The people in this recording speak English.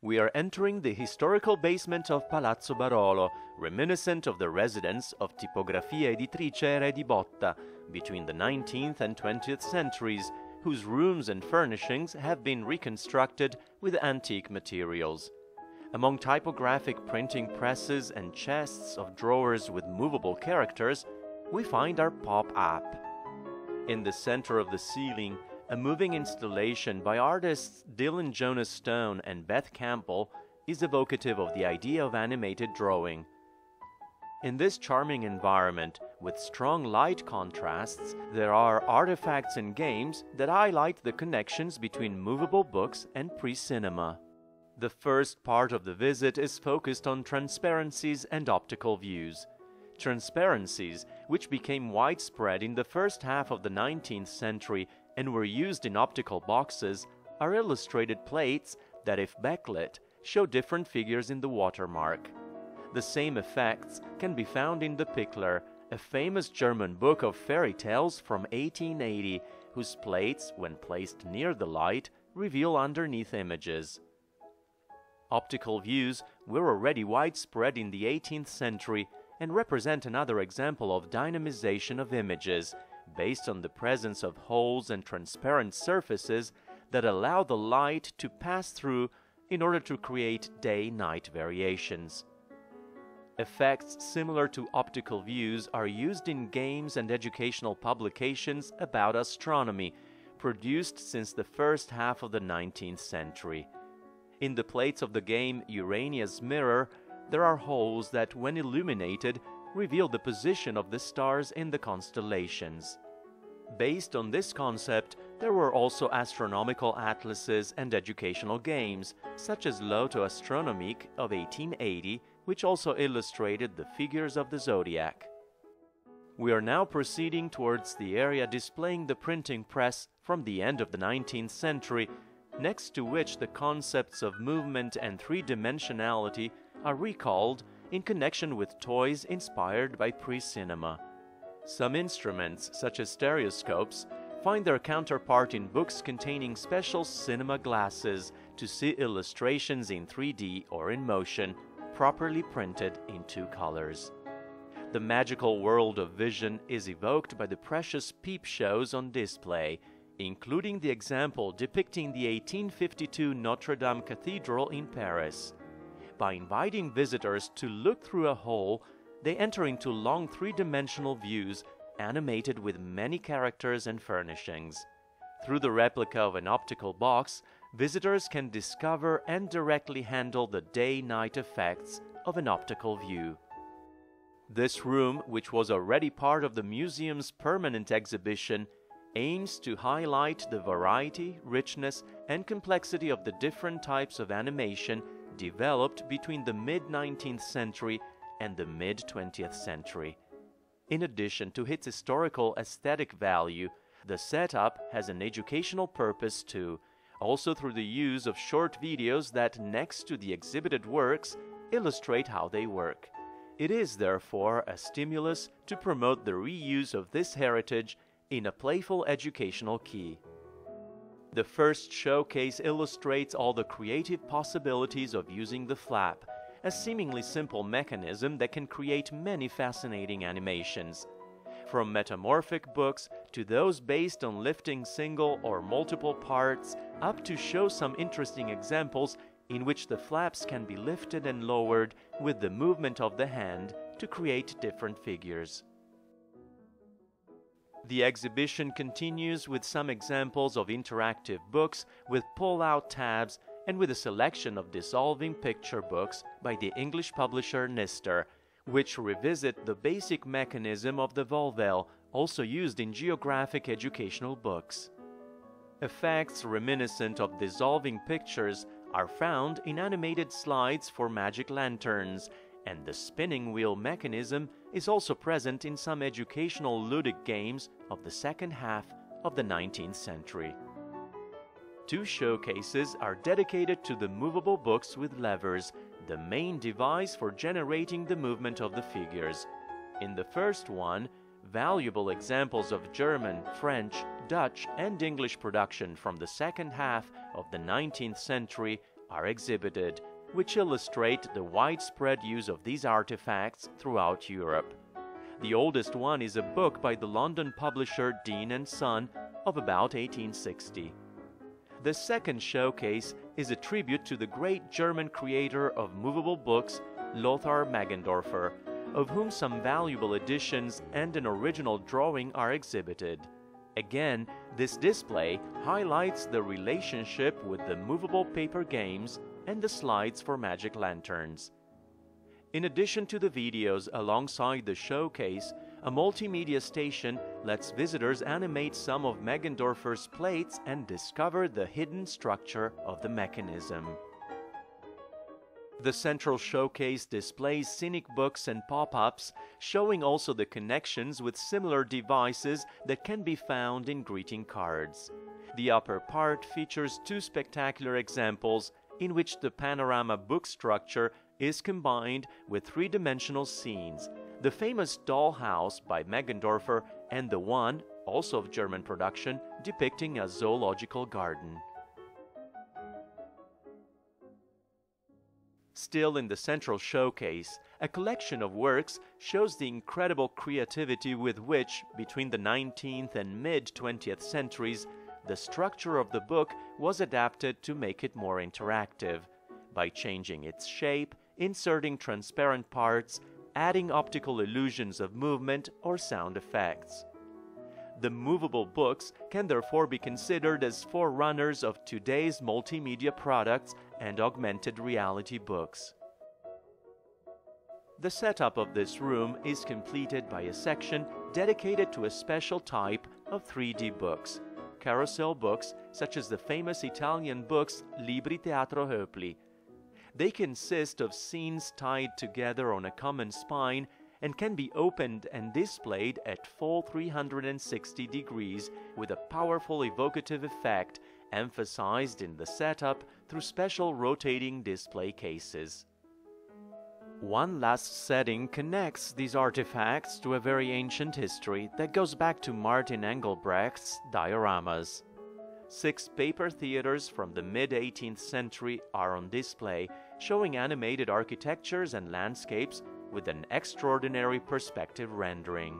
We are entering the historical basement of Palazzo Barolo, reminiscent of the residence of Tipografia Editrice Eredi Botta, between the 19th and 20th centuries, whose rooms and furnishings have been reconstructed with antique materials. Among typographic printing presses and chests of drawers with movable characters, we find our pop-up. In the center of the ceiling, a moving installation by artists Dylan Jonas Stone and Beth Campbell is evocative of the idea of animated drawing. In this charming environment, with strong light contrasts, there are artifacts and games that highlight the connections between movable books and pre-cinema. The first part of the visit is focused on transparencies and optical views. Transparencies, which became widespread in the first half of the 19th century and were used in optical boxes, are illustrated plates that, if backlit, show different figures in the watermark. The same effects can be found in the Pickler, a famous German book of fairy tales from 1880, whose plates, when placed near the light, reveal underneath images. Optical views were already widespread in the 18th century and represent another example of dynamization of images, based on the presence of holes and transparent surfaces that allow the light to pass through in order to create day-night variations. Effects similar to optical views are used in games and educational publications about astronomy, produced since the first half of the 19th century. In the plates of the game Urania's Mirror, there are holes that, when illuminated, reveal the position of the stars in the constellations. Based on this concept, there were also astronomical atlases and educational games, such as Loto Astronomique of 1880, which also illustrated the figures of the zodiac. We are now proceeding towards the area displaying the printing press from the end of the 19th century, next to which the concepts of movement and three-dimensionality are recalled in connection with toys inspired by pre-cinema. Some instruments, such as stereoscopes, find their counterpart in books containing special cinema glasses to see illustrations in 3D or in motion, properly printed in two colors. The magical world of vision is evoked by the precious peep shows on display, including the example depicting the 1852 Notre Dame Cathedral in Paris. By inviting visitors to look through a hole, they enter into long three-dimensional views animated with many characters and furnishings. Through the replica of an optical box, visitors can discover and directly handle the day-night effects of an optical view. This room, which was already part of the museum's permanent exhibition, aims to highlight the variety, richness, and complexity of the different types of animation developed between the mid-19th century and the mid-20th century. In addition to its historical aesthetic value, the setup has an educational purpose too, also through the use of short videos that, next to the exhibited works, illustrate how they work. It is therefore a stimulus to promote the reuse of this heritage in a playful educational key. The first showcase illustrates all the creative possibilities of using the flap, a seemingly simple mechanism that can create many fascinating animations. From metamorphic books to those based on lifting single or multiple parts, up to show some interesting examples in which the flaps can be lifted and lowered with the movement of the hand to create different figures. The exhibition continues with some examples of interactive books with pull-out tabs and with a selection of dissolving picture books by the English publisher Nister, which revisit the basic mechanism of the volvel, also used in geographic educational books. Effects reminiscent of dissolving pictures are found in animated slides for magic lanterns, and the spinning wheel mechanism is also present in some educational ludic games of the second half of the 19th century. Two showcases are dedicated to the movable books with levers, the main device for generating the movement of the figures. In the first one, valuable examples of German, French, Dutch, and English production from the second half of the 19th century are exhibited, which illustrate the widespread use of these artifacts throughout Europe. The oldest one is a book by the London publisher Dean and Son of about 1860. The second showcase is a tribute to the great German creator of movable books, Lothar Magendorfer, of whom some valuable editions and an original drawing are exhibited. Again, this display highlights the relationship with the movable paper games and the slides for magic lanterns. In addition to the videos alongside the showcase, a multimedia station lets visitors animate some of Magendorfer's plates and discover the hidden structure of the mechanism. The central showcase displays scenic books and pop-ups, showing also the connections with similar devices that can be found in greeting cards. The upper part features two spectacular examples in which the panorama book structure is combined with three-dimensional scenes, the famous dollhouse by Magendorfer and the one, also of German production, depicting a zoological garden. Still in the central showcase, a collection of works shows the incredible creativity with which, between the 19th and mid-20th centuries, the structure of the book was adapted to make it more interactive, by changing its shape, inserting transparent parts, adding optical illusions of movement or sound effects. The movable books can therefore be considered as forerunners of today's multimedia products and augmented reality books. The setup of this room is completed by a section dedicated to a special type of 3D books, Carousel Books, such as the famous Italian books Libri Teatro Hoepli. They consist of scenes tied together on a common spine and can be opened and displayed at full 360 degrees with a powerful evocative effect emphasized in the setup through special rotating display cases. One last setting connects these artifacts to a very ancient history that goes back to Martin Engelbrecht's dioramas. 6 paper theaters from the mid-18th century are on display, showing animated architectures and landscapes with an extraordinary perspective rendering.